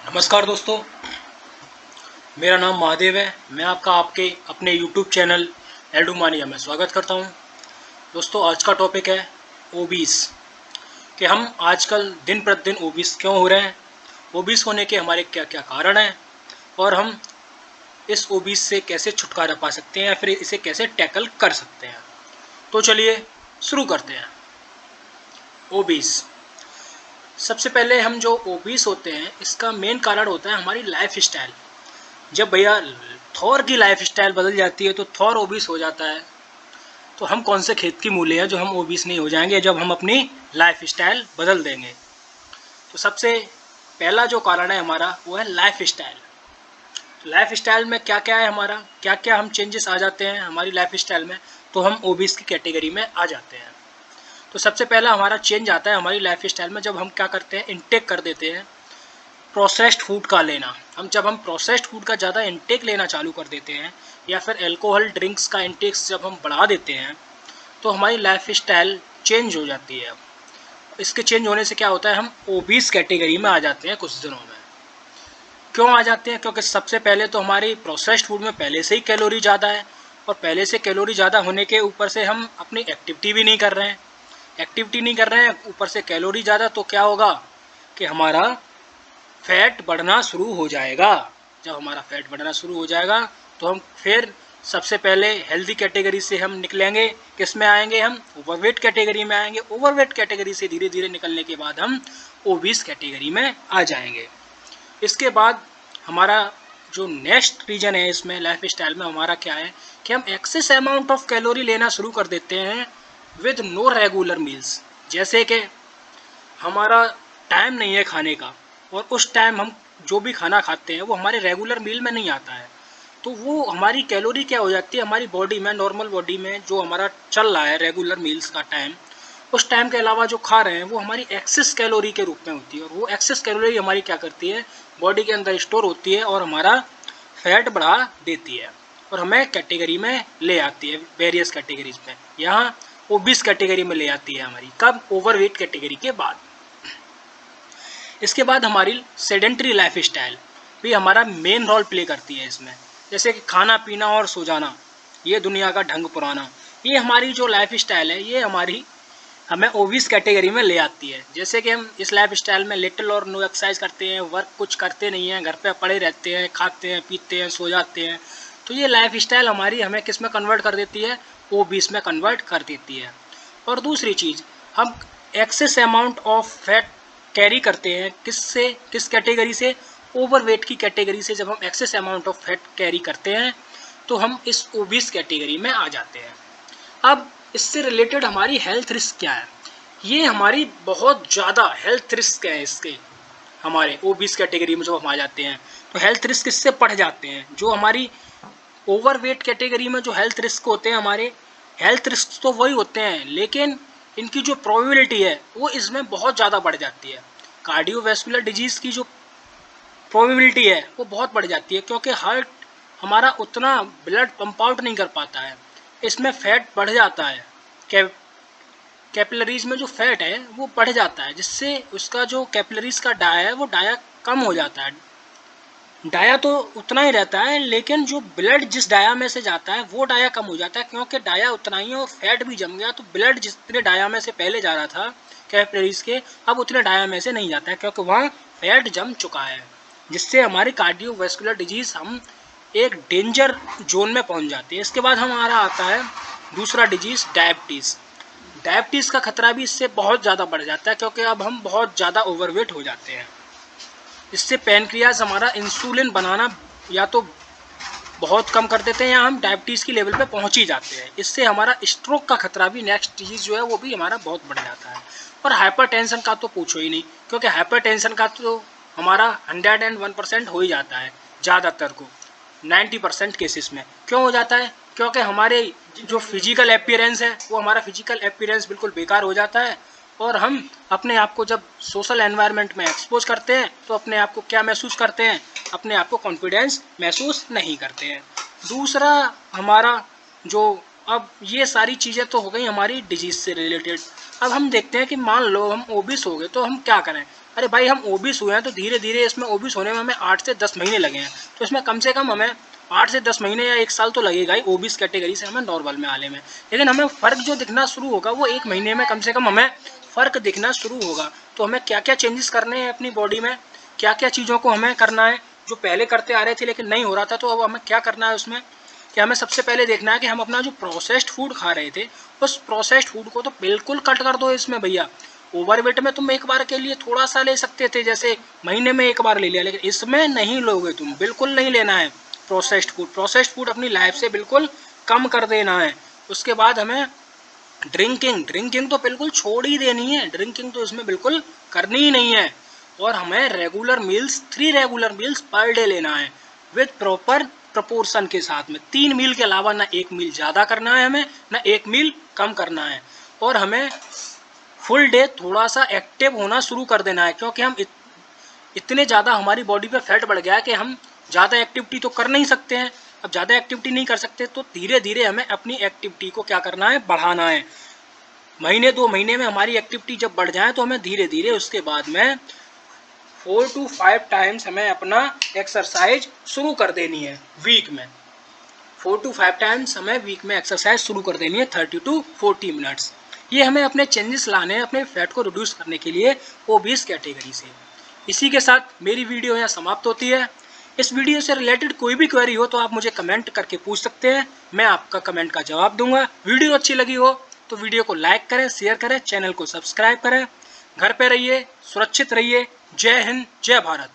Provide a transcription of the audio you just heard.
नमस्कार दोस्तों, मेरा नाम महादेव है। मैं आपका आपके अपने YouTube चैनल एल्डू मानिया में स्वागत करता हूं। दोस्तों, आज का टॉपिक है ओबीस कि हम आजकल दिन प्रतिदिन ओबीस क्यों हो रहे हैं, ओबीस होने के हमारे क्या क्या कारण हैं और हम इस ओबीस से कैसे छुटकारा पा सकते हैं या फिर इसे कैसे टैकल कर सकते हैं। तो चलिए शुरू करते हैं। ओबीस, सबसे पहले हम जो ओबीस होते हैं इसका मेन कारण होता है हमारी लाइफ स्टाइल। जब भैया थॉर की लाइफ स्टाइल बदल जाती है तो थॉर ओबीस हो जाता है। तो हम कौन से खेत की मूली हैं जो हम ओबीस नहीं हो जाएंगे जब हम अपनी लाइफ स्टाइल बदल देंगे। तो सबसे पहला जो कारण है हमारा वो है लाइफ स्टाइल। लाइफ स्टाइल में क्या क्या है हमारा, क्या क्या हम चेंजेस आ जाते हैं हमारी लाइफ स्टाइल में, तो हम ओबीस की कैटेगरी में आ जाते हैं। तो सबसे पहला हमारा चेंज आता है हमारी लाइफ स्टाइल में जब हम क्या करते हैं, इनटेक कर देते हैं प्रोसेस्ड फूड का लेना। जब हम प्रोसेस्ड फूड का ज़्यादा इंटेक लेना चालू कर देते हैं या फिर अल्कोहल ड्रिंक्स का इंटेक जब हम बढ़ा देते हैं तो हमारी लाइफ स्टाइल चेंज हो जाती है। इसके चेंज होने से क्या होता है, हम ओबीस कैटेगरी में आ जाते हैं कुछ दिनों में। क्यों आ जाते हैं? क्योंकि सबसे पहले तो हमारी प्रोसेस्ड फूड में पहले से ही कैलोरी ज़्यादा है और पहले से कैलोरी ज़्यादा होने के ऊपर से हम अपनी एक्टिविटी भी नहीं कर रहे हैं। ऊपर से कैलोरी ज़्यादा, तो क्या होगा कि हमारा फैट बढ़ना शुरू हो जाएगा। जब हमारा फैट बढ़ना शुरू हो जाएगा तो हम फिर सबसे पहले हेल्दी कैटेगरी से हम निकलेंगे, किस में आएंगे, हम ओवरवेट कैटेगरी में आएंगे। ओवरवेट कैटेगरी से धीरे धीरे निकलने के बाद हम ओबीस कैटेगरी में आ जाएंगे। इसके बाद हमारा जो नेक्स्ट रीजन है इसमें लाइफ स्टाइल में हमारा क्या है कि हम एक्सेस अमाउंट ऑफ कैलोरी लेना शुरू कर देते हैं विद नो रेगुलर मील्स। जैसे कि हमारा टाइम नहीं है खाने का और उस टाइम हम जो भी खाना खाते हैं वो हमारे रेगुलर मील में नहीं आता है, तो वो हमारी कैलोरी क्या हो जाती है हमारी बॉडी में, नॉर्मल बॉडी में जो हमारा चल रहा है रेगुलर मील्स का टाइम, उस टाइम के अलावा जो खा रहे हैं वो हमारी एक्सेस कैलोरी के रूप में होती है। और वो एक्सेस कैलोरी हमारी क्या करती है, बॉडी के अंदर स्टोर होती है और हमारा फैट बढ़ा देती है और हमें कैटेगरी में ले आती है, वेरियस कैटेगरीज में। यहाँ ओबीस कैटेगरी में ले आती है हमारी, कब, ओवरवेट कैटेगरी के बाद। इसके बाद हमारी सेडेंट्री लाइफ स्टाइल भी हमारा मेन रोल प्ले करती है इसमें। जैसे कि खाना पीना और सो जाना, ये दुनिया का ढंग पुराना, ये हमारी जो लाइफ स्टाइल है ये हमारी हमें ओबीस कैटेगरी में ले आती है। जैसे कि हम इस लाइफ स्टाइल में लिटिल और नो एक्सरसाइज करते हैं, वर्क कुछ करते नहीं हैं, घर पे पड़े रहते हैं, खाते हैं पीते हैं सो जाते हैं, तो ये लाइफ स्टाइल हमारी हमें किस में कन्वर्ट कर देती है, ओबीस में कन्वर्ट कर देती है। और दूसरी चीज़, हम excess amount of fat carry करते हैं किससे, किस कैटेगरी से, ओवरवेट की कैटेगरी से। जब हम excess amount of fat carry करते हैं तो हम इस ओबीस कैटेगरी में आ जाते हैं। अब इससे रिलेटेड हमारी हेल्थ रिस्क क्या है, ये हमारी बहुत ज़्यादा हेल्थ रिस्क है इसके, हमारे ओबीस कैटेगरी में जब हम आ जाते हैं तो हेल्थ रिस्क इससे बढ़ जाते हैं। जो हमारी ओवरवेट कैटेगरी में जो हेल्थ रिस्क होते हैं, हमारे हेल्थ रिस्क तो वही होते हैं लेकिन इनकी जो प्रोबेबिलिटी है वो इसमें बहुत ज़्यादा बढ़ जाती है। कार्डियोवैस्कुलर डिजीज़ की जो प्रोबेबिलिटी है वो बहुत बढ़ जाती है क्योंकि हार्ट हमारा उतना ब्लड पंप आउट नहीं कर पाता है, इसमें फैट बढ़ जाता है। कैपिलरीज में जो फैट है वो बढ़ जाता है जिससे उसका जो कैपिलरीज का डाया है वो डाया कम हो जाता है। डाया तो उतना ही रहता है लेकिन जो ब्लड जिस डाया में से जाता है वो डाया कम हो जाता है क्योंकि डाया उतना ही है और फैट भी जम गया, तो ब्लड जितने डाया में से पहले जा रहा था कैपिलरीज के, अब उतने डाया में से नहीं जाता है क्योंकि वहाँ फैट जम चुका है, जिससे हमारी कार्डियोवैस्कुलर डिजीज़ हम एक डेंजर जोन में पहुँच जाते हैं। इसके बाद हमारा आता है दूसरा डिजीज़, डायबिटीज़। डायबिटीज़ का खतरा भी इससे बहुत ज़्यादा बढ़ जाता है क्योंकि अब हम बहुत ज़्यादा ओवरवेट हो जाते हैं। इससे पैनक्रियाज हमारा इंसुलिन बनाना या तो बहुत कम कर देते हैं या हम डायबिटीज़ की लेवल पे पहुंच ही जाते हैं। इससे हमारा स्ट्रोक का खतरा भी, नेक्स्ट डिजीज़ जो है वो भी हमारा बहुत बढ़ जाता है। और हाइपरटेंशन का तो पूछो ही नहीं क्योंकि हाइपरटेंशन का तो हमारा 101% हो ही जाता है, ज़्यादातर को 90% केसेस में। क्यों हो जाता है? क्योंकि हमारे जो फिजिकल अपीयरेंस है वो हमारा फिजिकल अपीयरेंस बिल्कुल बेकार हो जाता है और हम अपने आप को जब सोशल एनवायरनमेंट में एक्सपोज करते हैं तो अपने आप को क्या महसूस करते हैं, अपने आप को कॉन्फिडेंस महसूस नहीं करते हैं। दूसरा हमारा जो, अब ये सारी चीज़ें तो हो गई हमारी डिजीज़ से रिलेटेड। अब हम देखते हैं कि मान लो हम ओबिस हो गए तो हम क्या करें। अरे भाई हम ओबीस हुए हैं तो धीरे धीरे इसमें ओबीस होने में हमें 8 से 10 महीने लगे हैं, तो इसमें कम से कम हमें 8 से 10 महीने या 1 साल तो लगेगा ही ओबीस कैटेगरी से हमें नॉर्मल में आने में। लेकिन हमें फ़र्क जो दिखना शुरू होगा वो 1 महीने में कम से कम हमें फ़र्क दिखना शुरू होगा। तो हमें क्या क्या चेंजेस करने हैं अपनी बॉडी में, क्या क्या चीज़ों को हमें करना है जो पहले करते आ रहे थे लेकिन नहीं हो रहा था, तो अब हमें क्या करना है उसमें कि हमें सबसे पहले देखना है कि हम अपना जो प्रोसेस्ड फूड खा रहे थे उस प्रोसेस्ड फूड को तो बिल्कुल कट कर दो इसमें भैया। ओवरवेट में तुम एक बार के लिए थोड़ा सा ले सकते थे, जैसे महीने में एक बार ले लिया, लेकिन इसमें नहीं लोगे तुम, बिल्कुल नहीं लेना है प्रोसेस्ड फूड। प्रोसेस्ड फूड अपनी लाइफ से बिल्कुल कम कर देना है। उसके बाद हमें ड्रिंकिंग तो बिल्कुल छोड़ ही देनी है, ड्रिंकिंग तो इसमें बिल्कुल करनी ही नहीं है। और हमें regular meals 3 regular meals per day लेना है विद प्रॉपर प्रपोर्शन के साथ में। 3 मील के अलावा ना 1 मील ज़्यादा करना है हमें, ना 1 मील कम करना है। और हमें फुल डे थोड़ा सा एक्टिव होना शुरू कर देना है, क्योंकि हम इतने ज़्यादा हमारी बॉडी पे फैट बढ़ गया है कि हम ज़्यादा एक्टिविटी तो कर नहीं सकते हैं। अब ज़्यादा एक्टिविटी नहीं कर सकते तो धीरे धीरे हमें अपनी एक्टिविटी को क्या करना है, बढ़ाना है। महीने 2 महीने में हमारी एक्टिविटी जब बढ़ जाए तो हमें धीरे धीरे उसके बाद में 4 to 5 टाइम्स हमें अपना एक्सरसाइज शुरू कर देनी है वीक में। 4 to 5 टाइम्स हमें वीक में एक्सरसाइज शुरू कर देनी है 30 to 40 मिनट्स। ये हमें अपने चेंजेस लाने हैं अपने फैट को रिड्यूस करने के लिए ओबीस कैटेगरी से। इसी के साथ मेरी वीडियो यहाँ समाप्त होती है। इस वीडियो से रिलेटेड कोई भी क्वेरी हो तो आप मुझे कमेंट करके पूछ सकते हैं, मैं आपका कमेंट का जवाब दूंगा। वीडियो अच्छी लगी हो तो वीडियो को लाइक करें, शेयर करें, चैनल को सब्सक्राइब करें। घर पे रहिए, सुरक्षित रहिए। जय हिंद, जय भारत।